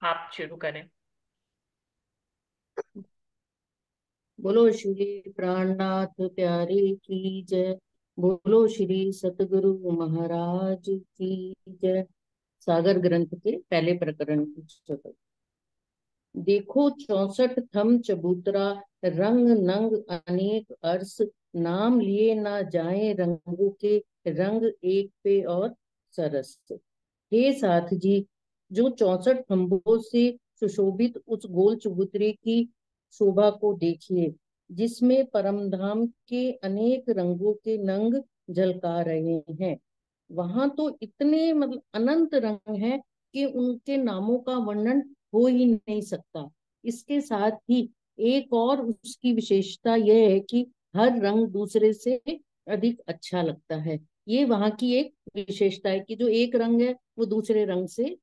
आप शुरू करें। बोलो श्री प्राणनाथ प्यारे की जय। बोलो श्री सतगुरु महाराज की जय। सागर ग्रंथ के पहले प्रकरण की शपथ। देखो 64 थम चबूतरा, रंग नंग अनेक अरस, नाम लिए ना जाए रंगों के, रंग एक पे और सरस। हे साथ जी, जो 64 खंभों से सुशोभित उस गोल चबूतरे की शोभा को देखिए, जिसमें परमधाम के अनेक रंगों के नंग झलका रहे हैं। वहां तो इतने मतलब अनंत रंग हैं कि उनके नामों का वर्णन हो ही नहीं सकता। इसके साथ ही एक और उसकी विशेषता यह है कि हर रंग दूसरे से अधिक अच्छा लगता है। ये वहां की एक विशेषता है कि जो एक रंग है वो दूसरे रंग से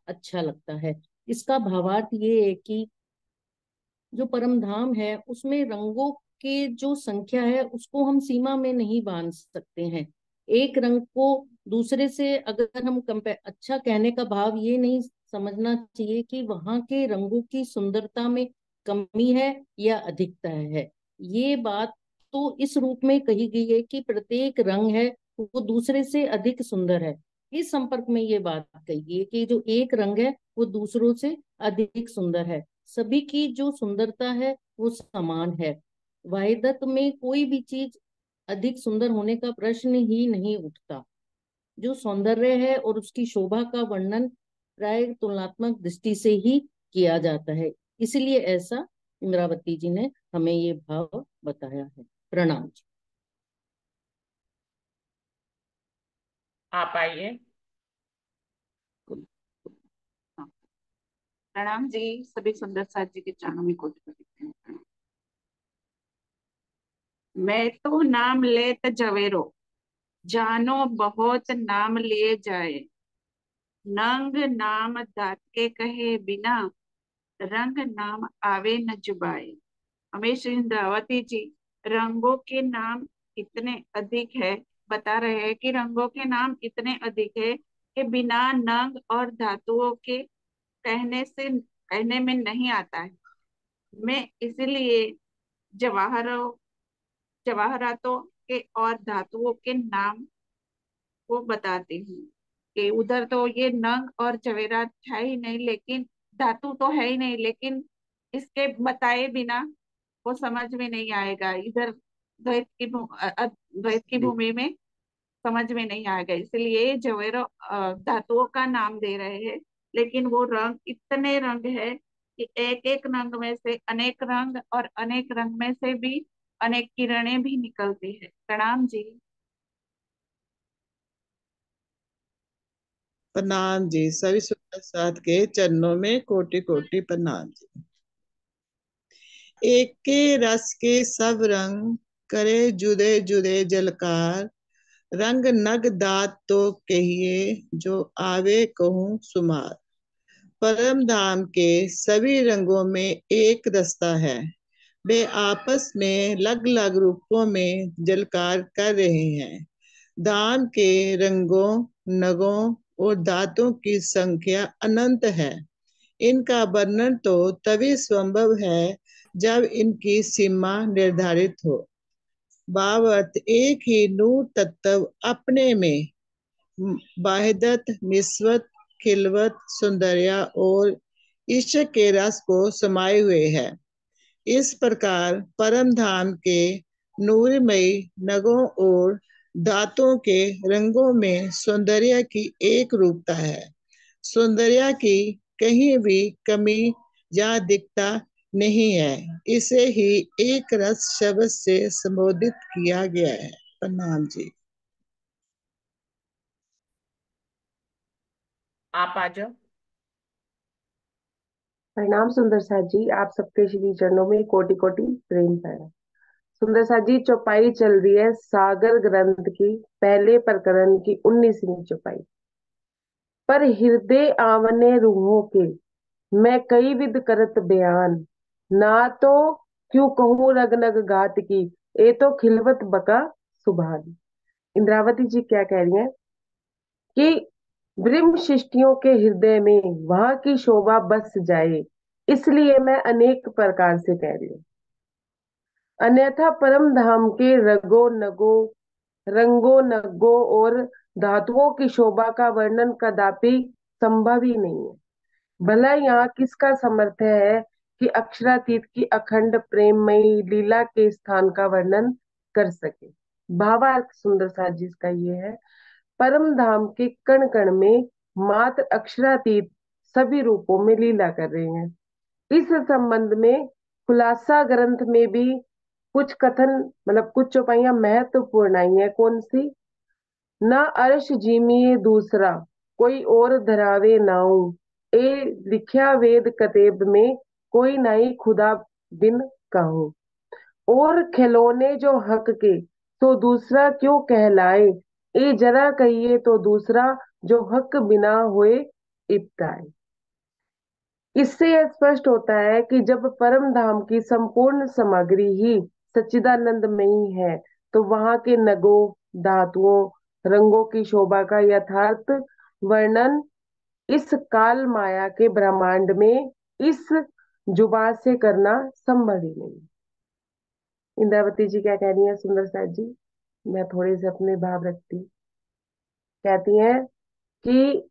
अच्छा लगता है। इसका भावार्थ ये है कि जो परम धाम है उसमें रंगों के जो संख्या है उसको हम सीमा में नहीं बांध सकते हैं। एक रंग को दूसरे से अगर हम कंपेयर, अच्छा कहने का भाव ये नहीं समझना चाहिए कि वहां के रंगों की सुंदरता में कमी है या अधिकता है। ये बात तो इस रूप में कही गई है कि प्रत्येक रंग है वो दूसरे से अधिक सुंदर है। इस संपर्क में ये बात कही गई है कि जो एक रंग है वो दूसरों से अधिक सुंदर है। सभी की जो सुंदरता है वो समान है। वाहिदत में कोई भी चीज अधिक सुंदर होने का प्रश्न ही नहीं उठता। जो सौंदर्य है और उसकी शोभा का वर्णन प्राय तुलनात्मक दृष्टि से ही किया जाता है। इसलिए ऐसा इंद्रावती जी ने हमें ये भाव बताया है। प्रणाम जी। आप आइए। हाँ, प्रणाम जी। सभी सुंदर साथ जी के चरणों में कोटि कोटि प्रणाम। मैं तो नाम लेत जवेरो, जानो बहुत नाम लिए जाए। नंग नाम दाते कहे बिना, रंग नाम आवे न जुबाए। हमें श्री इंद्रावती जी रंगों के नाम इतने अधिक है, बता रहे हैं कि रंगों के नाम इतने अधिक है कि बिना नंग और धातुओं के कहने में नहीं आता है। मैं इसलिए जवाहरों जवाहरातों के और धातुओं के नाम को बताती हूँ कि उधर तो ये नंग और जवेरात है ही नहीं, लेकिन धातु तो है ही नहीं, लेकिन इसके बताए बिना वो समझ में नहीं आएगा। इधर द्वैत की भूमि में समझ में नहीं आएगा, इसलिए जवेरो धातुओं का नाम दे रहे हैं। लेकिन वो रंग इतने रंग है कि एक एक रंग में से अनेक रंग, और अनेक रंग में से भी अनेक किरणें भी निकलती है। प्रणाम जी। प्रणाम जी। सभी सुंदर साथ के चरणों में कोटि कोटि प्रणाम जी। एक के रस के सब रंग, करे जुदे जुदे जलकार। रंग नग दात तो कहिए, जो आवे कहूँ सुमार। परम धाम के सभी रंगों में एक रस्ता है। वे आपस में अलग अलग रूपों में जलकार कर रहे हैं। धाम के रंगों, नगों और दांतों की संख्या अनंत है। इनका वर्णन तो तभी संभव है जब इनकी सीमा निर्धारित हो। भावार्थ, एक ही नूर तत्व अपने में वाहिदत, निस्वत, खिलवत, सौंदर्य और ईश्वर के रस को समाये हुए है। इस प्रकार परम धाम के नूरमयी नगों और दांतों के रंगों में सौंदर्य की एक रूपता है। सौंदर्य की कहीं भी कमी या दिखता नहीं है। इसे ही एक रस शब्द से संबोधित किया गया है। प्रणाम जी। आप आ जाओ। प्रणाम सुंदर साथ जी, आप सबके श्री चरणों में कोटि कोटि प्रेम है। सुंदर साथ जी, चौपाई चल रही है सागर ग्रंथ की पहले प्रकरण की 19वीं चौपाई। पर हृदय आवने रूहों के, मैं कई विध करत बयान। ना तो क्यों कहूँ रग नग घात की, ए तो खिलवत बका सुभान। इंद्रावती जी क्या कह रही हैं कि ब्रह्म शिष्टियों के हृदय में वहां की शोभा बस जाए, इसलिए मैं अनेक प्रकार से कह रही हूँ। अन्यथा परम धाम के रंगो नगो और धातुओं की शोभा का वर्णन कदापि संभव ही नहीं है। भला यहाँ किसका सामर्थ्य है कि अक्षरातीत की अखंड प्रेममयी लीला के स्थान का वर्णन कर सके। भावार्थ सुंदर साज जी का ये है, परम धाम के कण कण में मात्र अक्षरातीत सभी रूपों में लीला कर रहे हैं। इस संबंध में खुलासा ग्रंथ में भी कुछ कथन, मतलब कुछ चौपाइयां महत्वपूर्ण आई है। कौन सी? ना अर्श जीमिए दूसरा, कोई और धरावे नाऊ, ए लिख्या वेद कतेब में, कोई नाई खुदा बिन कहूं। और खिलौने जो हक के, तो दूसरा क्यों कहलाए, ए जरा कहिए तो दूसरा जो हक बिना हुए इब्ताए। इससे यह स्पष्ट होता है कि जब परम धाम की संपूर्ण सामग्री ही सच्चिदानंदमयी है, तो वहां के नगों, धातुओं, रंगों की शोभा का यथार्थ वर्णन इस काल माया के ब्रह्मांड में इस जुबान से करना संभव ही नहीं। इंद्रावती जी क्या कह रही है सुंदर साज जी? मैं थोड़े से अपने भाव रखती हूँ। कहती हैं कि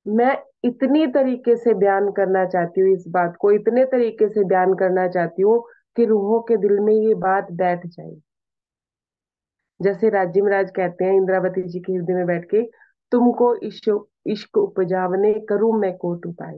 मैं इतनी तरीके से बयान करना चाहती हूँ, इस बात को इतने तरीके से बयान करना चाहती हूँ कि रूहों के दिल में ये बात बैठ जाए। जैसे राजी महाराज कहते हैं इंद्रावती जी के हृदय में बैठ के, तुमको इश्क इश्क उपजावने करूं मैं कोट उपाय।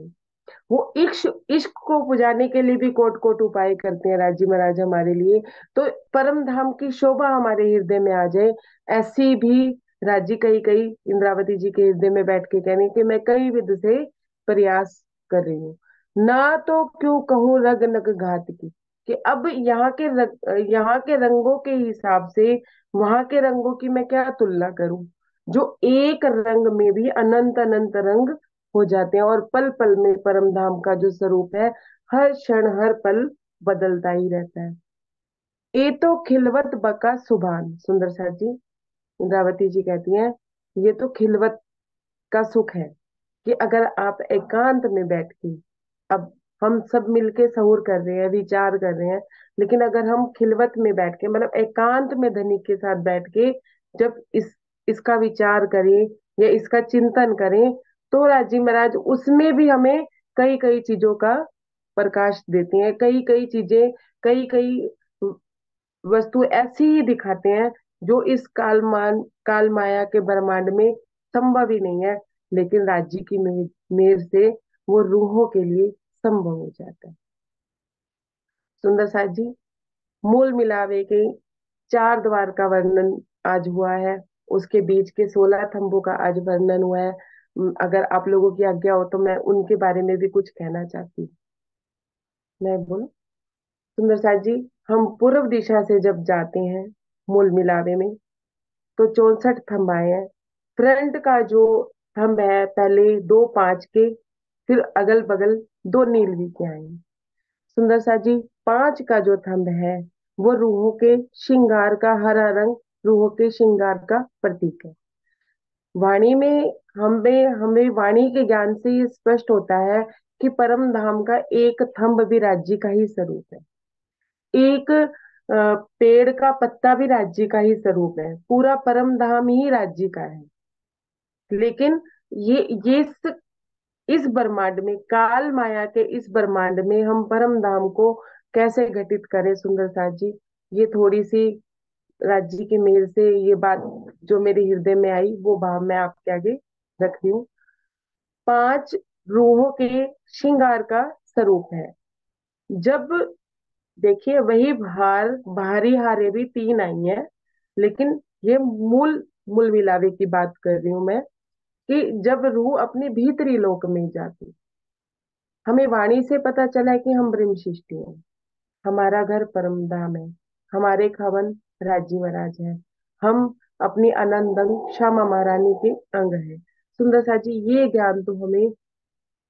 वो इश्क इश्क को बुझाने के लिए भी कोट कोट उपाय करते हैं राजी महाराज हमारे लिए। तो परम धाम की शोभा हमारे हृदय में आ जाए, ऐसी भी राजी कई कई इंद्रावती जी के हृदय में बैठ के कहने कि मैं कई विध से प्रयास कर रही हूँ। ना तो क्यों कहूँ रग नग घात की, कि अब यहाँ के रंगों के हिसाब से वहां के रंगों की मैं क्या तुलना करूं, जो एक रंग में भी अनंत अनंत रंग हो जाते हैं, और पल पल में परम धाम का जो स्वरूप है हर क्षण हर पल बदलता ही रहता है। ये तो खिलवत बका सुभान। सुंदर सा जी, इंद्रावती जी कहती हैं ये तो खिलवत का सुख है, कि अगर आप एकांत में बैठ के, अब हम सब मिलके सहूर कर रहे हैं, विचार कर रहे हैं, लेकिन अगर हम खिलवत में बैठ के, मतलब एकांत में धनी के साथ बैठ के जब इसका विचार करें या इसका चिंतन करें, तो राजी महाराज उसमें भी हमें कई कई चीजों का प्रकाश देते हैं। कई कई चीजें, कई कई वस्तु ऐसी ही दिखाते हैं जो इस काल माया के ब्रह्मांड में संभव ही नहीं है, लेकिन राज्य की मेहर से वो रूहों के लिए संभव हो जाता है। सुंदर साज जी, मूल मिलावे के 4 द्वार का वर्णन आज हुआ है, उसके बीच के 16 थंबों का आज वर्णन हुआ है। अगर आप लोगों की आज्ञा हो तो मैं उनके बारे में भी कुछ कहना चाहती हूँ। मैं बोलूं? सुंदर साज जी, हम पूर्व दिशा से जब जाते हैं मूल मिलावे में, तो 64 थंब आए हैं। फ्रंट का जो थंब है, पहले 2 5 के, फिर अगल बगल 2 नीलवी के आए हैं। सुंदर सा जी, 5 का जो थंब है वो रूहों के श्रृंगार का, हरा रंग रूहों के श्रृंगार का प्रतीक है। वाणी में हमें हमें वाणी के ज्ञान से ये स्पष्ट होता है कि परम धाम का एक थंब भी राज्य का ही स्वरूप है। एक पेड़ का पत्ता भी राज्य का ही स्वरूप है। पूरा परम धाम ही राज्य का है। लेकिन ये इस ब्रह्मांड में, काल माया के इस ब्रह्मांड में हम परम धाम को कैसे घटित करें सुंदर साथ जी, ये थोड़ी सी राज्य की मेल से ये बात जो मेरे हृदय में आई वो भाव मैं आपके आगे रख रही हूँ। 5 रूहों के श्रृंगार का स्वरूप है। जब देखिए वही बाहरी हारे भी 3 आई है, लेकिन ये मूल मूल मिलावे की बात कर रही हूं मैं, कि जब रूह अपने भीतरी लोक में जाती, हमें वाणी से पता चला कि हम ब्रह्म सृष्टि हैं, हमारा घर परम धाम है, हमारे खवन राजी महाराज है, हम अपनी आनंद अंग श्यामा महारानी के अंग है। सुंदर सा जी, ये ज्ञान तो हमें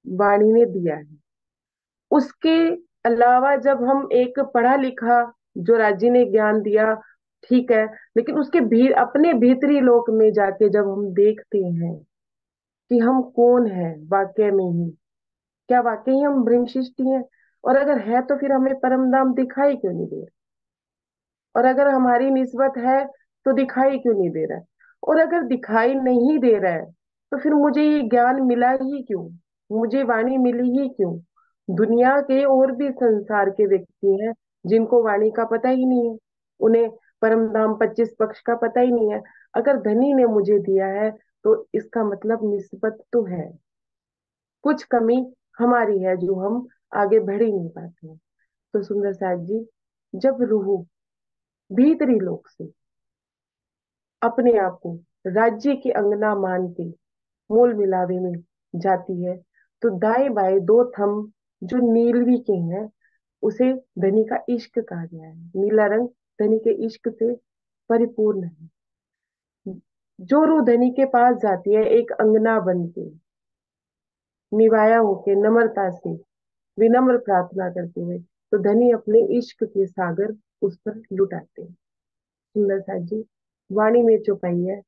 वाणी ने दिया है। उसके अलावा जब हम एक पढ़ा लिखा जो राज्य ने ज्ञान दिया, ठीक है, लेकिन उसके भी अपने भीतरी लोक में जाके जब हम देखते हैं कि हम कौन है वाकई में ही। क्या वाकई हम ब्रह्मशिष्टि हैं? और अगर है तो फिर हमें परम धाम दिखाई क्यों नहीं दे रहा? और अगर हमारी निस्बत है तो दिखाई क्यों नहीं दे रहा है? और अगर दिखाई नहीं दे रहा है तो फिर मुझे ये ज्ञान मिला ही क्यों? मुझे वाणी मिली ही क्यों? दुनिया के और भी संसार के व्यक्ति हैं जिनको वाणी का पता ही नहीं है, उन्हें परम धाम 25 पक्ष का पता ही नहीं है। अगर धनी ने मुझे दिया है तो इसका मतलब निस्बत तो है, कुछ कमी हमारी है जो हम आगे बढ़ ही नहीं पाते हैं। तो सुंदर साथ जी, जब रूह भीतरी लोक से अपने आप को राज्य की अंगना मान के मोल मिलावे में जाती है, तो दाएं बाएं दो थंब जो नीलवी के हैं उसे धनी का इश्क कहा गया है। नीला रंग धनी के इश्क से परिपूर्ण है। जो रूह धनी के पास जाती है एक अंगना बन के, निवाया होके, नम्रता से, विनम्र प्रार्थना करते हुए, तो धनी अपने इश्क के सागर उस पर लुटाते हैं। सुंदर सा जी, वाणी में चौपाई है,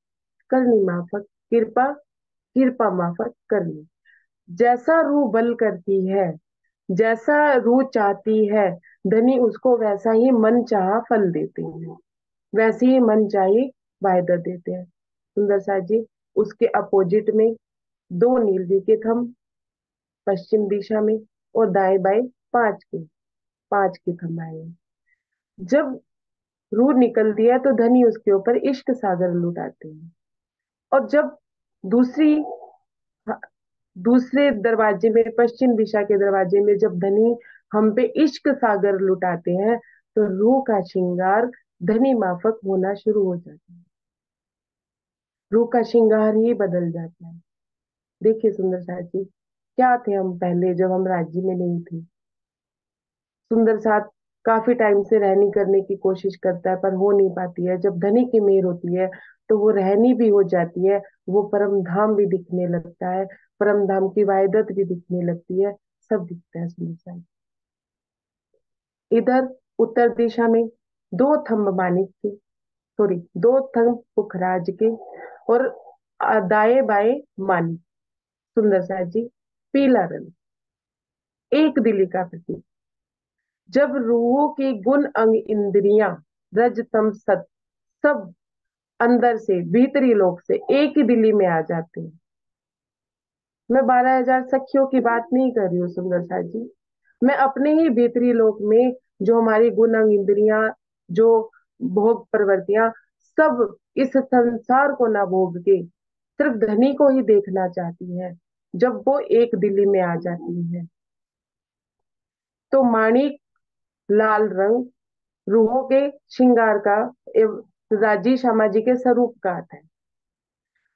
करनी माफक कृपा, कृपा माफक करनी। जैसा रूह बल करती है, जैसा रूह चाहती है, धनी उसको वैसा ही मन चाहा फल देते हैं, वैसे ही मन चाही वायदा देते हैं। सुंदर सा जी, उसके अपोजिट में दो नीलगी के थंब पश्चिम दिशा में, और दाएं बाएं पांच के थंब आए हैं। जब रूह निकलती है तो धनी उसके ऊपर इश्क सागर लुटाते हैं। और जब दूसरी दूसरे दरवाजे में, पश्चिम दिशा के दरवाजे में, जब धनी हम पे इश्क सागर लुटाते हैं तो रूह का श्रृंगार धनी माफक होना शुरू हो जाता है, रूह का श्रृंगार ही बदल जाता है। देखिए सुंदर साथ जी, क्या थे हम पहले जब हम राज्य में नहीं थे? सुंदर साथ काफी टाइम से रहनी करने की कोशिश करता है पर हो नहीं पाती है। जब धनी की मेहर होती है तो वो रहनी भी हो जाती है, वो परम धाम भी दिखने लगता है, परम धाम की वायदत भी दिखने लगती है, सब दिखता है सुंदर साथ। इधर उत्तर दिशा में दो थंब मानिक के, सॉरी, दो थंब पुखराज के, और दाएं बाएं मानिक। सुंदर साथ जी, पीला रंग एक दिली का प्रतीक। जब रूहों के गुण अंग इंद्रियां रज तम सत सब अंदर से भीतरी लोक से एक ही दिल्ली में आ जाते हैं। मैं 12,000 सखियों की बात नहीं कर रही हूँ सुंदर सा जी, मैं अपने ही भीतरी लोक में जो हमारी गुण अंग इंद्रियां, जो भोग प्रवृत्तियां, सब इस संसार को ना भोग के सिर्फ धनी को ही देखना चाहती है, जब वो एक दिल्ली में आ जाती है तो माणिक लाल रंग रूहों के श्रृंगार का राजी श्यामा जी के स्वरूप का आता है,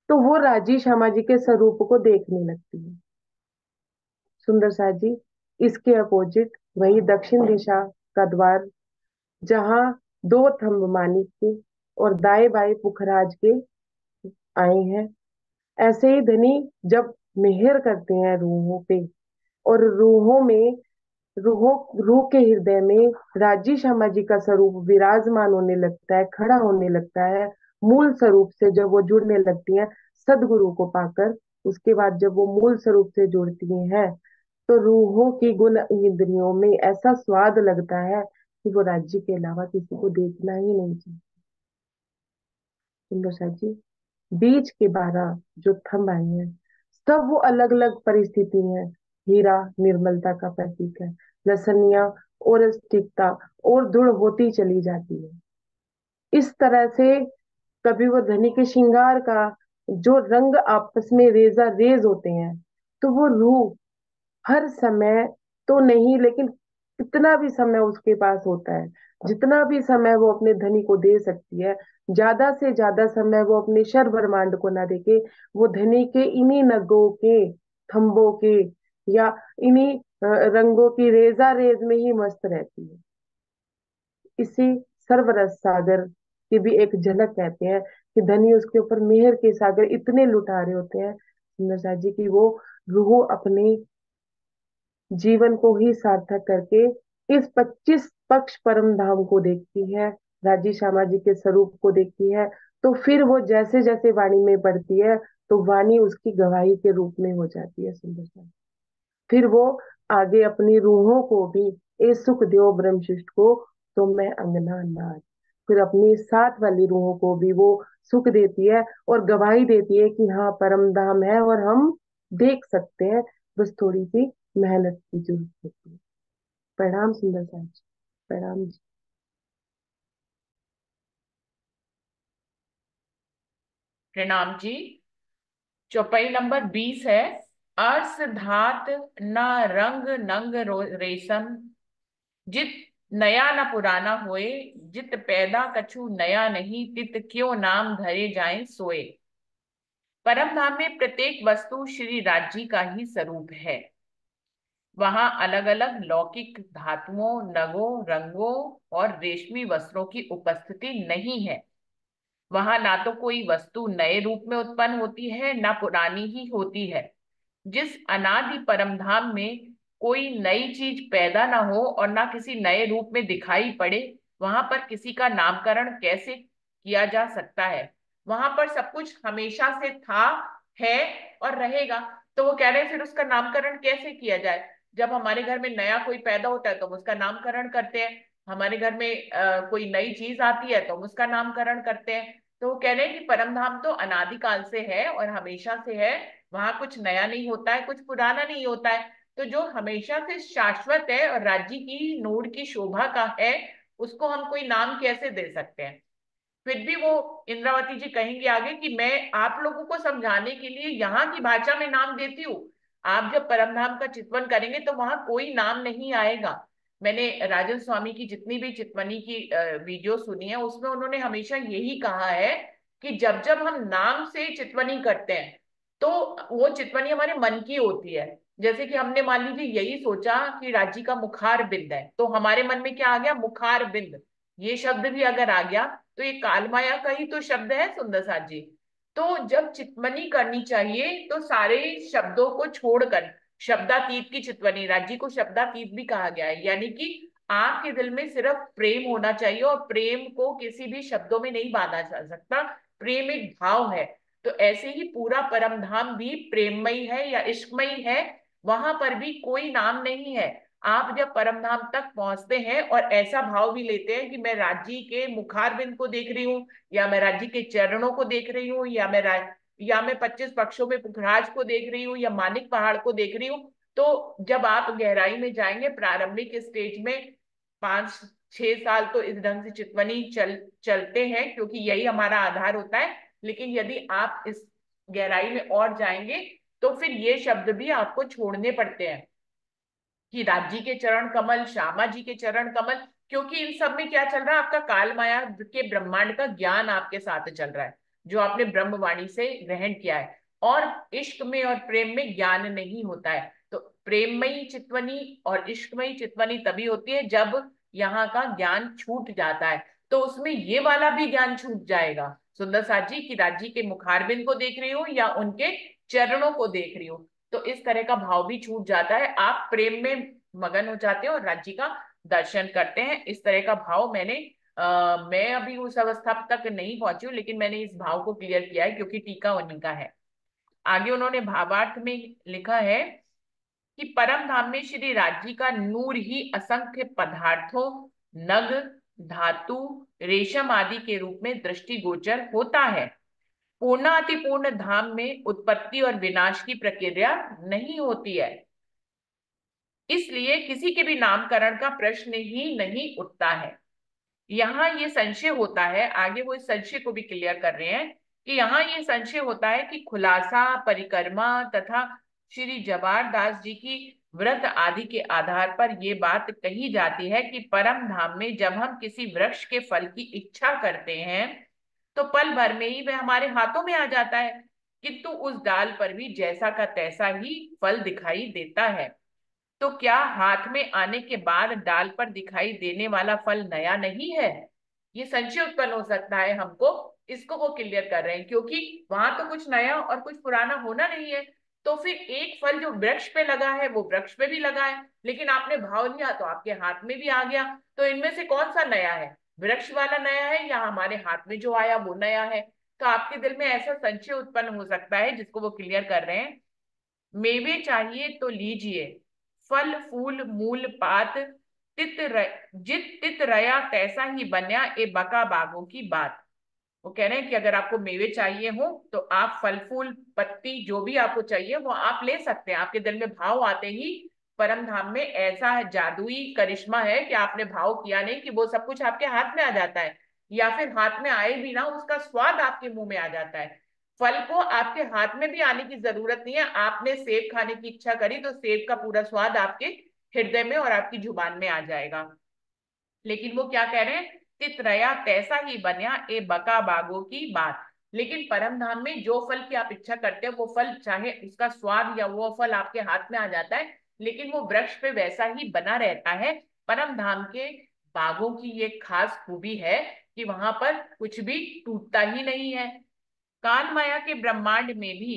तो वो राजी श्यामा जी के स्वरूप को देखने लगती है। सुंदर सा जी, इसके अपोजिट वही दक्षिण दिशा का द्वार, जहां दो थंब मानिक के और दाएं बाएं पुखराज के आए हैं। ऐसे ही धनी जब मेहर करते हैं रूहों पे, और रूह के हृदय में राजी शर्मा जी का स्वरूप विराजमान होने लगता है, खड़ा होने लगता है, मूल स्वरूप से जब वो जुड़ने लगती हैं सदगुरु को पाकर, उसके बाद जब वो मूल स्वरूप से जुड़ती हैं तो रूहों की गुण इंद्रियों में ऐसा स्वाद लगता है कि वो राज्य के अलावा किसी को देखना ही नहीं चाहिए। सुंदर सा जी, बीच के 12 जो थंब आए हैं सब वो अलग अलग परिस्थिति है। हीरा निर्मलता का प्रतीक है, लसनिया और स्टिकता और दृढ़ होती चली जाती है। इस तरह से कभी वो धनी के श्रृंगार का जो रंग आपस में रेजा रेज होते हैं, तो वो रूह हर समय तो नहीं, लेकिन कितना भी समय उसके पास होता है, जितना भी समय वो अपने धनी को दे सकती है, ज्यादा से ज्यादा समय वो अपने शर ब्रह्मांड को ना देके वो धनी के इन्हीं नगों के, थंबों के, या इन्हीं रंगों की रेजा रेज में ही मस्त रहती है। इसी सर्वरस सागर की भी एक झलक कहते हैं कि धनी उसके ऊपर मेहर के सागर इतने लुटा रहे होते हैं सुंदर सा जी की वो रूह अपने जीवन को ही सार्थक करके इस 25 पक्ष परम धाम को देखती है, राजी श्यामा जी के स्वरूप को देखती है। तो फिर वो जैसे जैसे वाणी में पढ़ती है तो वाणी उसकी गवाही के रूप में हो जाती है। सुंदर सा फिर वो आगे अपनी रूहों को भी, ए सुख देव ब्रह्मशिष्ट को, तो मैं अंगना नाच, फिर अपनी साथ वाली रूहों को भी वो सुख देती है और गवाही देती है कि हाँ परम धाम है और हम देख सकते हैं, बस थोड़ी सी मेहनत की जरूरत होती है। प्रणाम सुंदर साहब जी। प्रणाम जी। प्रणाम जी। चौपाई नंबर 20 है। अर्स धात न रंग नंग रेशम, जित नया न पुराना होए, जित पैदा कछु नया नहीं, तित क्यों नाम धरे जाए सोए। परम धाम में प्रत्येक वस्तु श्री राज्य का ही स्वरूप है। वहां अलग अलग लौकिक धातुओं, नगों, रंगों और रेशमी वस्त्रों की उपस्थिति नहीं है। वहां ना तो कोई वस्तु नए रूप में उत्पन्न होती है, ना पुरानी ही होती है। जिस अनादि परमधाम में कोई नई चीज पैदा ना हो और ना किसी नए रूप में दिखाई पड़े, वहां पर किसी का नामकरण कैसे किया जा सकता है। वहां पर सब कुछ हमेशा से था, है और रहेगा। तो वो कह रहे हैं फिर उसका नामकरण कैसे किया जाए। जब हमारे घर में नया कोई पैदा होता है तो हम उसका नामकरण करते हैं। हमारे घर में कोई नई चीज आती है तो हम उसका नामकरण करते हैं। तो वो कह रहे हैं कि परम धाम तो अनादिकाल से है और हमेशा से है। वहां कुछ नया नहीं होता है, कुछ पुराना नहीं होता है। तो जो हमेशा से शाश्वत है और राज्य की नूर की शोभा का है, उसको हम कोई नाम कैसे दे सकते हैं। फिर भी वो इंद्रावती जी कहेंगे आगे कि मैं आप लोगों को समझाने के लिए यहाँ की भाषा में नाम देती हूँ। आप जब परम धाम का चित्वन करेंगे तो वहां कोई नाम नहीं आएगा। मैंने राजन स्वामी की जितनी भी चितवनी की वीडियो सुनी है, उसमें उन्होंने हमेशा यही कहा है कि जब जब हम नाम से चितवनी करते हैं तो वो चितवनी हमारे मन की होती है। जैसे कि हमने मान लीजिए यही सोचा कि राज्य का मुखार बिंद है, तो हमारे मन में क्या आ गया, मुखार बिंद। ये शब्द भी अगर आ गया तो ये कालमाया का ही तो शब्द है सुंदर साथ जी। तो जब चितवनी करनी चाहिए तो सारे शब्दों को छोड़कर शब्दातीत की चितवनी, राज्य को शब्दातीत भी कहा गया है, यानी कि आपके दिल में सिर्फ प्रेम होना चाहिए और प्रेम को किसी भी शब्दों में नहीं बांधा जा सकता। प्रेम एक भाव है। तो ऐसे ही पूरा परम धाम भी प्रेममयी है या इश्कमयी है। वहां पर भी कोई नाम नहीं है। आप जब परम धाम तक पहुंचते हैं और ऐसा भाव भी लेते हैं कि मैं राज्य के मुखारबिंद को देख रही हूँ, या मैं राज्य के चरणों को देख रही हूँ, या मैं 25 पक्षों में पुखराज को देख रही हूँ, या मानिक पहाड़ को देख रही हूँ। तो जब आप गहराई में जाएंगे प्रारंभिक स्टेज में 5-6 साल तो इस ढंग से चितवनी चलते हैं, क्योंकि यही हमारा आधार होता है। लेकिन यदि आप इस गहराई में और जाएंगे तो फिर ये शब्द भी आपको छोड़ने पड़ते हैं कि राज्य के चरण कमल, श्यामा जी के चरण कमल, क्योंकि इन सब में क्या चल रहा है, आपका काल माया के ब्रह्मांड का ज्ञान आपके साथ चल रहा है, जो आपने ब्रह्मवाणी से ग्रहण किया है। और इश्क में और प्रेम में ज्ञान नहीं होता है। तो प्रेममयी चितवनी और इश्कमयी चितवनी तभी होती है जब यहाँ का ज्ञान छूट जाता है। तो उसमें ये वाला भी ज्ञान छूट जाएगा सुंदर साथ जी की राज्य के मुखारबिंद को देख रही हूँ या उनके चरणों को देख रही हूँ। तो इस तरह का भाव भी छूट जाता है, आप प्रेम में मगन हो जाते हो और राज्य का दर्शन करते हैं। इस तरह का भाव मैं अभी उस अवस्था तक नहीं पहुंची हूँ, लेकिन मैंने इस भाव को क्लियर किया है क्योंकि टीका उन्हीं का है। आगे उन्होंने भावार्थ में लिखा है कि परम धाम में श्री राज्य का नूर ही असंख्य पदार्थों, नग, धातु, रेशम आदि के रूप में दृष्टिगोचर होता है। पूर्णातिपूर्ण धाम में उत्पत्ति और विनाश की प्रक्रिया नहीं होती है, इसलिए किसी के भी नामकरण का प्रश्न ही नहीं उठता है। यहाँ ये संशय होता है, आगे वो इस संशय को भी क्लियर कर रहे हैं कि यहाँ ये संशय होता है कि खुलासा, परिक्रमा तथा श्री जवाहर दास जी की व्रत आदि के आधार पर ये बात कही जाती है कि परम धाम में जब हम किसी वृक्ष के फल की इच्छा करते हैं तो पल भर में ही वह हमारे हाथों में आ जाता है, किंतु उस डाल पर भी जैसा का तैसा ही फल दिखाई देता है। तो क्या हाथ में आने के बाद डाल पर दिखाई देने वाला फल नया नहीं है। ये संशय उत्पन्न हो सकता है हमको, इसको वो क्लियर कर रहे हैं, क्योंकि वहां तो कुछ नया और कुछ पुराना होना नहीं है। तो फिर एक फल जो वृक्ष पे लगा है वो वृक्ष पे भी लगा है, लेकिन आपने भाव लिया तो आपके हाथ में भी आ गया। तो इनमें से कौन सा नया है, वृक्ष वाला नया है या हमारे हाथ में जो आया वो नया है। तो आपके दिल में ऐसा संशय उत्पन्न हो सकता है जिसको वो क्लियर कर रहे हैं। मेवे चाहिए तो लीजिए, फल फूल मूल पात, जित तित रया तैसा ही बन्या ए बका बागों की बात। वो कह रहे हैं कि अगर आपको मेवे चाहिए हो तो आप फल फूल पत्ती जो भी आपको चाहिए वो आप ले सकते हैं। आपके दिल में भाव आते ही परम धाम में ऐसा जादुई करिश्मा है कि आपने भाव किया नहीं कि वो सब कुछ आपके हाथ में आ जाता है, या फिर हाथ में आए भी ना उसका स्वाद आपके मुंह में आ जाता है। फल को आपके हाथ में भी आने की जरूरत नहीं है, आपने सेब खाने की इच्छा करी तो सेब का पूरा स्वाद आपके हृदय में और आपकी जुबान में आ जाएगा। लेकिन वो क्या कह रहे हैं, तितरया तैसा ही बन्या ए बका बागों की बात। लेकिन परम धाम में जो फल की आप इच्छा करते हो वो फल, चाहे उसका स्वाद या वो फल आपके हाथ में आ जाता है, लेकिन वो वृक्ष पे वैसा ही बना रहता है। परम धाम के बागों की ये खास खूबी है कि वहां पर कुछ भी टूटता ही नहीं है। काल माया के ब्रह्मांड में भी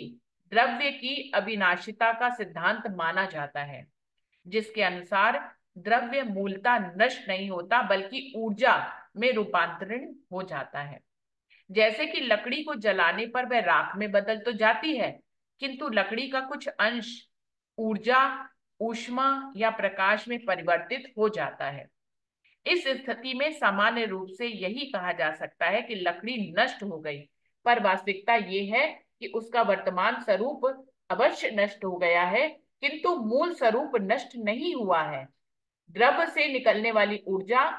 द्रव्य की अविनाशिता का सिद्धांत माना जाता है, जिसके अनुसार द्रव्य मूलतः नष्ट नहीं होता बल्कि ऊर्जा में रूपांतरण हो जाता है। जैसे कि लकड़ी को जलाने पर वह राख में बदल तो जाती है, किंतु लकड़ी का कुछ अंश ऊर्जा, ऊष्मा या प्रकाश में परिवर्तित हो जाता है। इस स्थिति में सामान्य रूप से यही कहा जा सकता है कि लकड़ी नष्ट हो गई, पर वास्तविकता ये है कि उसका वर्तमान स्वरूप अवश्य नष्ट हो गया है, किंतु मूल स्वरूप नष्ट नहीं हुआ है। द्रव्य से निकलने वाली ऊर्जा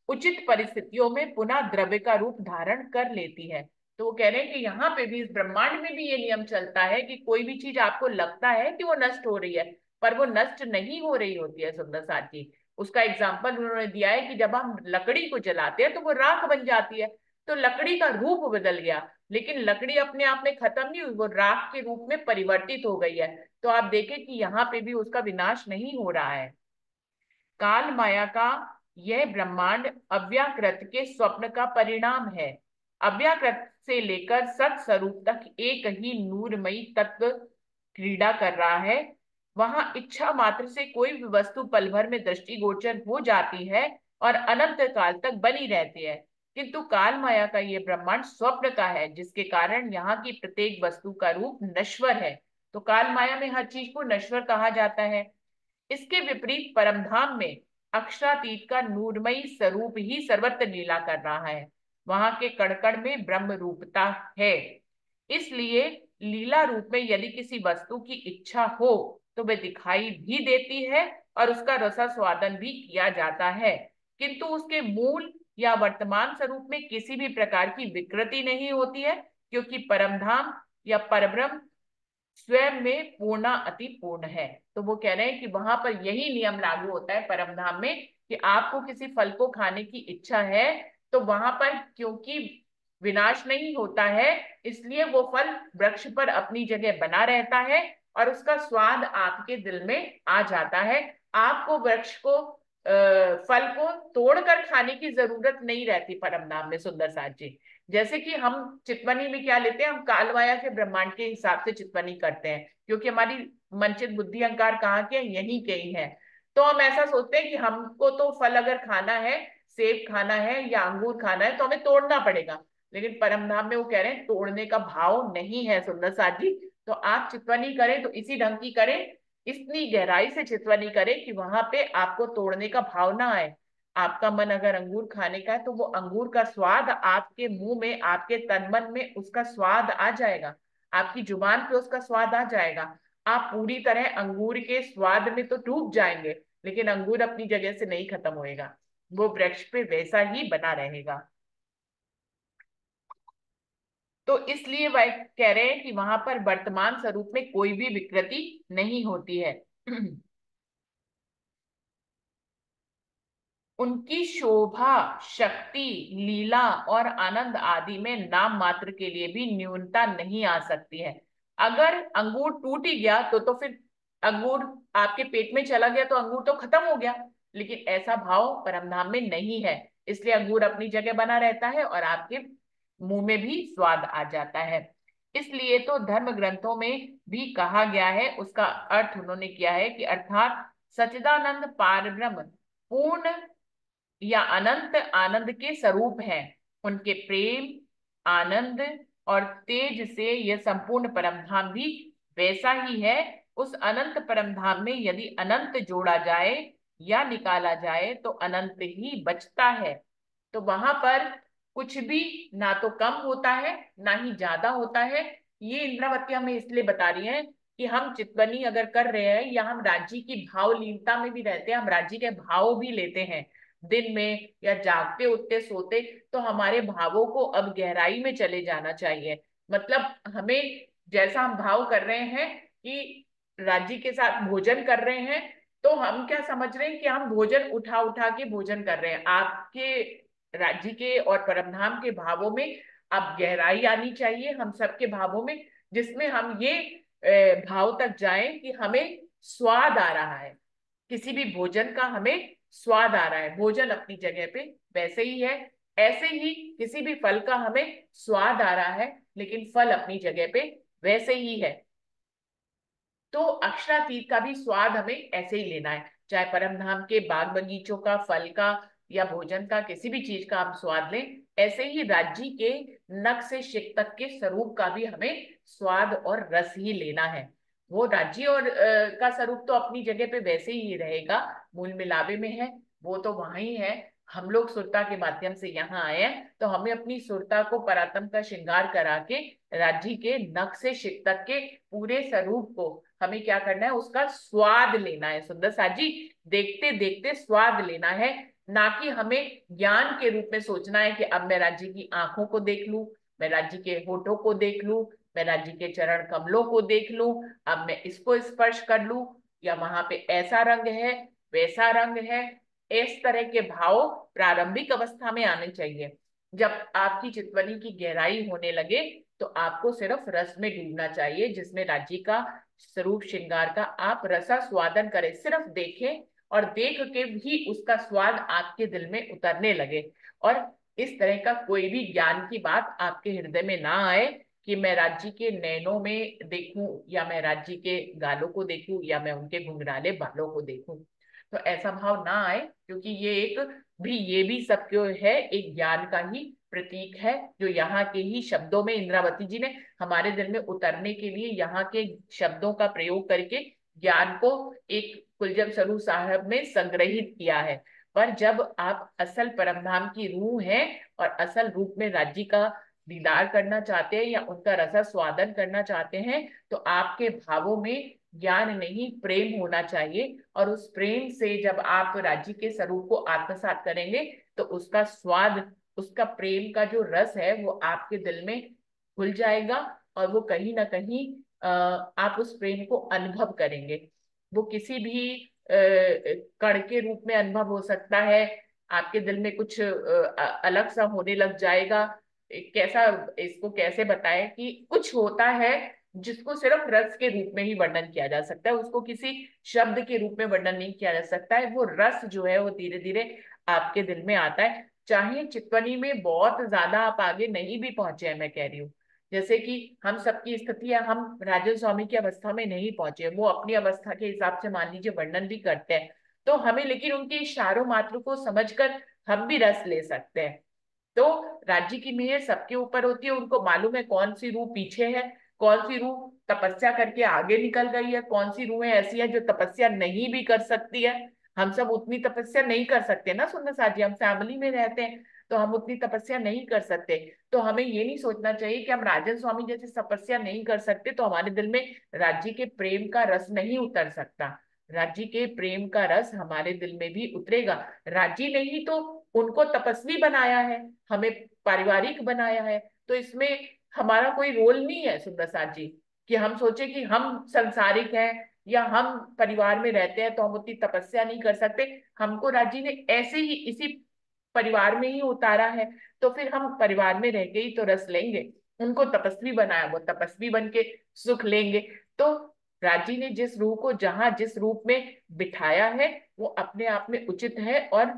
उचित परिस्थितियों में पुनः द्रव्य का रूप धारण कर लेती है। तो वो कह रहे हैं कि यहाँ पे भी, इस ब्रह्मांड में भी ये नियम चलता है कि कोई भी चीज आपको लगता है कि वो नष्ट हो रही है, पर वो नष्ट नहीं हो रही होती है। सुंदर साथ जी, उसका एग्जाम्पल उन्होंने दिया है कि जब हम लकड़ी को जलाते हैं तो वो राख बन जाती है, तो लकड़ी का रूप बदल गया, लेकिन लकड़ी अपने आप में खत्म नहीं हुई, वो राख के रूप में परिवर्तित हो गई है। तो आप देखें कि यहाँ पे भी उसका विनाश नहीं हो रहा है। काल माया का यह ब्रह्मांड अव्याकृत के स्वप्न का परिणाम है। अव्याकृत से लेकर सत स्वरूप तक एक ही नूरमयी तत्व क्रीड़ा कर रहा है। वहां इच्छा मात्र से कोई भी वस्तु पल भर में दृष्टिगोचर हो जाती है और अनंत काल तक बनी रहती है, किंतु काल माया का यह ब्रह्मांड स्वप्न का है, जिसके कारण यहाँ की प्रत्येक वस्तु का रूप नश्वर है। तो काल माया में हर चीज को नश्वर कहा जाता है। इसके विपरीत परमधाम में अक्षरातीत का नूरमयी स्वरूप ही सर्वत्र लीला कर रहा है। वहां के कण में ब्रह्म रूपता है। इसलिए लीला रूप में यदि किसी वस्तु की इच्छा हो तो वह दिखाई भी देती है और उसका रसास्वादन भी किया जाता है, किंतु उसके मूल या वर्तमान स्वरूप में किसी भी प्रकार की विकृति नहीं होती है, क्योंकि परमधाम या परब्रह्म स्वयं में पूर्णा अति पूर्ण है। तो वो कह रहे हैं कि वहां पर यही नियम लागू होता है परम धाम में, कि आपको किसी फल को खाने की इच्छा है तो वहां पर क्योंकि विनाश नहीं होता है, इसलिए वो फल वृक्ष पर अपनी जगह बना रहता है और उसका स्वाद आपके दिल में आ जाता है। आपको वृक्ष को फल को तोड़कर खाने की जरूरत नहीं रहती परम धाम में। सुंदर साथ जी, जैसे कि हम चितवनी में क्या लेते हैं, हम कालवाया के ब्रह्मांड के हिसाब से चितवनी करते हैं, क्योंकि हमारी मनचित बुद्धि अहंकार कहाँ के हैं, यहीं के ही है। तो हम ऐसा सोचते हैं कि हमको तो फल अगर खाना है, सेब खाना है या अंगूर खाना है तो हमें तोड़ना पड़ेगा, लेकिन परम धाम में वो कह रहे हैं तोड़ने का भाव नहीं है। सुंदर साथ जी, तो आप चितवनी करें तो इसी ढंग की करें, इतनी गहराई से चितवनी करें कि वहां पे आपको तोड़ने का भाव ना आए। आपका मन अगर अंगूर खाने का है तो वो अंगूर का स्वाद आपके मुंह में, आपके तन मन में उसका स्वाद आ जाएगा, आपकी जुबान पे उसका स्वाद आ जाएगा। आप पूरी तरह अंगूर के स्वाद में तो डूब जाएंगे, लेकिन अंगूर अपनी जगह से नहीं खत्म होएगा, वो वृक्ष पे वैसा ही बना रहेगा। तो इसलिए वह कह रहे हैं कि वहां पर वर्तमान स्वरूप में कोई भी विकृति नहीं होती है। उनकी शोभा, शक्ति, लीला और आनंद आदि में नाम मात्र के लिए भी न्यूनता नहीं आ सकती है। अगर अंगूर टूट ही गया तो फिर अंगूर आपके पेट में चला गया तो अंगूर तो खत्म हो गया, लेकिन ऐसा भाव परमधाम में नहीं है। इसलिए अंगूर अपनी जगह बना रहता है और आपके मुंह में भी स्वाद आ जाता है। इसलिए तो धर्म ग्रंथों में भी कहा गया है, उसका अर्थ उन्होंने किया है कि अर्थात सच्चिदानंद पारब्रह्म पूर्ण या अनंत आनंद के स्वरूप हैं। उनके प्रेम, आनंद और तेज से यह संपूर्ण परमधाम भी वैसा ही है। उस अनंत परमधाम में यदि अनंत जोड़ा जाए या निकाला जाए तो अनंत ही बचता है। तो वहां पर कुछ भी ना तो कम होता है ना ही ज्यादा होता है। ये इंद्रावती हमें इसलिए बता रही है कि हम चितवनी अगर कर रहे हैं या हम राज्य की भाव लीनता में भी रहते हैं, हम राज्य के भाव भी लेते हैं दिन में या जागते उठते सोते, तो हमारे भावों को अब गहराई में चले जाना चाहिए। मतलब हमें जैसा हम भाव कर रहे हैं कि राज्य के साथ भोजन कर रहे हैं, तो हम क्या समझ रहे हैं कि हम भोजन उठा उठा के भोजन कर रहे हैं। आपके राज्य के और परमधाम के भावों में अब गहराई आनी चाहिए हम सबके भावों में, जिसमें हम ये भाव तक जाएं कि हमें स्वाद आ रहा है, किसी भी भोजन का हमें स्वाद आ रहा है। भोजन अपनी जगह पे वैसे ही है, ऐसे ही किसी भी फल का हमें स्वाद आ रहा है, लेकिन फल अपनी जगह पे वैसे ही है। तो अक्षरातीत का भी स्वाद हमें ऐसे ही लेना है, चाहे परम धाम के बाग बगीचों का, फल का या भोजन का, किसी भी चीज का हम स्वाद लें, ऐसे ही राज्य के नख से शिक तक के स्वरूप का भी हमें स्वाद और रस ही लेना है। वो राज्य और का स्वरूप तो अपनी जगह पे वैसे ही रहेगा, मूल मिलावे में है, वो तो वहां ही है। हम लोग सुरता के माध्यम से यहाँ आए हैं, तो हमें अपनी सुरता को परातम का श्रृंगार करा के राज्य के नख से शिक तक के पूरे स्वरूप को हमें क्या करना है, उसका स्वाद लेना है। सुंदर साजी, देखते देखते स्वाद लेना है, ना कि हमें ज्ञान के रूप में सोचना है कि अब मैं राज्य की आंखों को देख लूं, मैं राज्य के होठों को देख लूं, मैं राज्य के चरण कमलों को देख लूं, अब मैं इसको स्पर्श कर लूं, या वहां पे ऐसा रंग है वैसा रंग है। इस तरह के भाव प्रारंभिक अवस्था में आने चाहिए। जब आपकी चितवनी की गहराई होने लगे तो आपको सिर्फ रस में डूबना चाहिए, जिसमें राज्य का स्वरूप श्रृंगार का आप रसा स्वादन करें, सिर्फ देखें और देख के भी उसका स्वाद आपके दिल में उतरने लगे। और इस तरह का कोई भी ज्ञान की बात आपके हृदय में ना आए कि मैं राज्य के नैनों में देखूं, या मैं राज्य के गालों को देखूं, या मैं उनके घुंघराले बालों को देखूं। तो ऐसा भाव ना आए, क्योंकि ये भी सबके है, एक ज्ञान का ही प्रतीक है, जो यहाँ के ही शब्दों में इंद्रावती जी ने हमारे दिल में उतरने के लिए यहाँ के शब्दों का प्रयोग करके ज्ञान को एक कुलजम स्वरूप साहब में संग्रहित किया है। पर जब आप असल परमधाम की रूह हैं और असल रूप में राज्य का दीदार करना चाहते हैं या उनका रसा स्वादन करना चाहते हैं, तो आपके भावों में ज्ञान नहीं प्रेम होना चाहिए। और उस प्रेम से जब आप राज्य के स्वरूप को आत्मसात करेंगे तो उसका स्वाद, उसका प्रेम का जो रस है वो आपके दिल में खुल जाएगा, और वो कहीं ना कहीं आप उस प्रेम को अनुभव करेंगे। वो किसी भी कण के रूप में अनुभव हो सकता है, आपके दिल में कुछ अलग सा होने लग जाएगा। कैसा, इसको कैसे बताएं कि कुछ होता है जिसको सिर्फ रस के रूप में ही वर्णन किया जा सकता है, उसको किसी शब्द के रूप में वर्णन नहीं किया जा सकता है। वो रस जो है वो धीरे धीरे आपके दिल में आता है। चाहे चितवनी में बहुत ज्यादा आप आगे नहीं भी पहुंचे हैं, मैं कह रही हूँ, जैसे कि हम सबकी स्थिति है, हम राजन स्वामी की अवस्था में नहीं पहुंचे, वो अपनी अवस्था के हिसाब से मान लीजिए वर्णन भी करते हैं, तो हमें लेकिन उनके इशारों मात्र को समझकर हम भी रस ले सकते हैं। तो राज्य की मेहर सबके ऊपर होती है, उनको मालूम है कौन सी रूह पीछे है, कौन सी रूह तपस्या करके आगे निकल गई है, कौन सी रूहें ऐसी हैं जो तपस्या नहीं भी कर सकती है। हम सब उतनी तपस्या नहीं कर सकते ना सुंदर साजी, हम फैमिली में रहते हैं तो हम उतनी तपस्या नहीं कर सकते। तो हमें ये नहीं सोचना चाहिए कि हम राजन स्वामी जैसे तपस्या नहीं कर सकते तो हमारे दिल में राज्य के प्रेम का रस नहीं उतर सकता। राज्य के प्रेम का रस हमारे दिल में भी उतरेगा। राज्य ने ही तो उनको तपस्वी बनाया है, हमें पारिवारिक बनाया है, तो इसमें हमारा कोई रोल नहीं है सुंदर साथ जी कि हम सोचे कि हम संसारिक हैं या हम परिवार में रहते हैं तो हम उतनी तपस्या नहीं कर सकते। हमको राज्य ने ऐसे ही इसी परिवार में ही उतारा है, तो फिर हम परिवार में रह के ही तो रस लेंगे। उनको तपस्वी बनाया, वो तपस्वी बन के सुख लेंगे। तो राजी ने जिस रूह को जहां जिस रूप में बिठाया है वो अपने आप में उचित है, और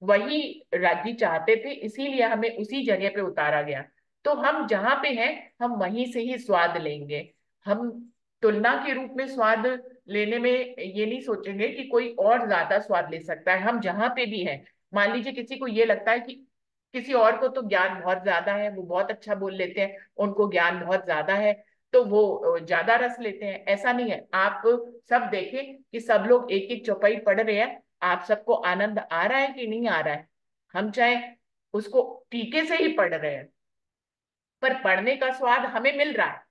वही राजी चाहते थे, इसीलिए हमें उसी जगह पे उतारा गया। तो हम जहां पे हैं हम वहीं से ही स्वाद लेंगे। हम तुलना के रूप में स्वाद लेने में ये नहीं सोचेंगे कि कोई और ज्यादा स्वाद ले सकता है। हम जहां पे भी हैं, मान लीजिए किसी को ये लगता है कि किसी और को तो ज्ञान बहुत ज्यादा है, वो बहुत अच्छा बोल लेते हैं, उनको ज्ञान बहुत ज्यादा है, तो वो ज्यादा रस लेते हैं। ऐसा नहीं है, आप सब देखें कि सब लोग एक एक चौपाई पढ़ रहे हैं, आप सबको आनंद आ रहा है कि नहीं आ रहा है। हम चाहे उसको टीके से ही पढ़ रहे हैं, पर पढ़ने का स्वाद हमें मिल रहा है।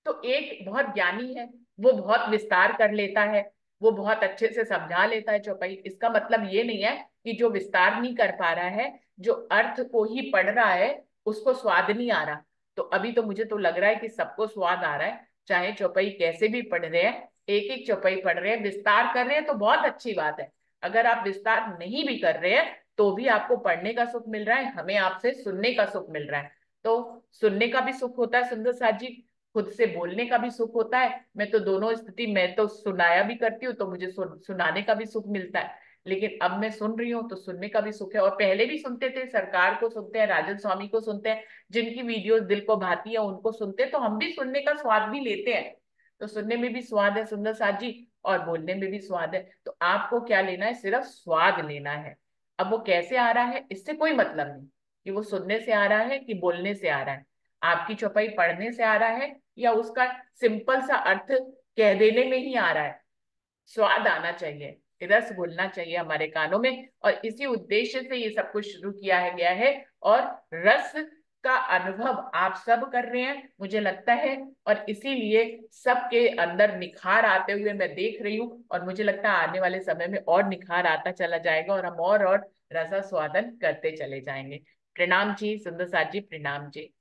तो एक बहुत ज्ञानी है, वो बहुत विस्तार कर लेता है, वो बहुत अच्छे से समझा लेता है चौपाई। इसका मतलब ये नहीं है कि जो विस्तार नहीं कर पा रहा है, जो अर्थ को ही पढ़ रहा है, उसको स्वाद नहीं आ रहा। तो अभी तो मुझे तो लग रहा है कि सबको स्वाद आ रहा है, चाहे चौपाई कैसे भी पढ़ रहे हैं, एक एक चौपाई पढ़ रहे हैं, विस्तार कर रहे हैं, तो बहुत अच्छी बात है। अगर आप विस्तार नहीं भी कर रहे हैं तो भी आपको पढ़ने का सुख मिल रहा है, हमें आपसे सुनने का सुख मिल रहा है। तो सुनने का भी सुख होता है सुंदर साथ जी, खुद से बोलने का भी सुख होता है। मैं तो दोनों स्थिति, मैं तो सुनाया भी करती हूँ तो मुझे सुनाने का भी सुख मिलता है, लेकिन अब मैं सुन रही हूँ तो सुनने का भी सुख है। और पहले भी सुनते थे, सरकार को सुनते हैं, राजन स्वामी को सुनते हैं, जिनकी वीडियोस दिल को भाती है उनको सुनते हैं, तो हम भी सुनने का स्वाद भी लेते हैं। तो सुनने में भी स्वाद है सुंदर साथ जी, और बोलने में भी स्वाद है। तो आपको क्या लेना है, सिर्फ स्वाद लेना है। अब वो कैसे आ रहा है इससे कोई मतलब नहीं, कि वो सुनने से आ रहा है कि बोलने से आ रहा है। आपकी चौपाई पढ़ने से आ रहा है या उसका सिंपल सा अर्थ कह देने में ही आ रहा है। स्वाद आना चाहिए, रस घुलना चाहिए हमारे कानों में, और इसी उद्देश्य से ये सब कुछ शुरू किया है गया है। और रस का अनुभव आप सब कर रहे हैं मुझे लगता है, और इसीलिए सबके अंदर निखार आते हुए मैं देख रही हूँ, और मुझे लगता है आने वाले समय में और निखार आता चला जाएगा, और हम और रसा स्वादन करते चले जाएंगे। प्रणाम जी सुंदर साथ जी, प्रणाम जी।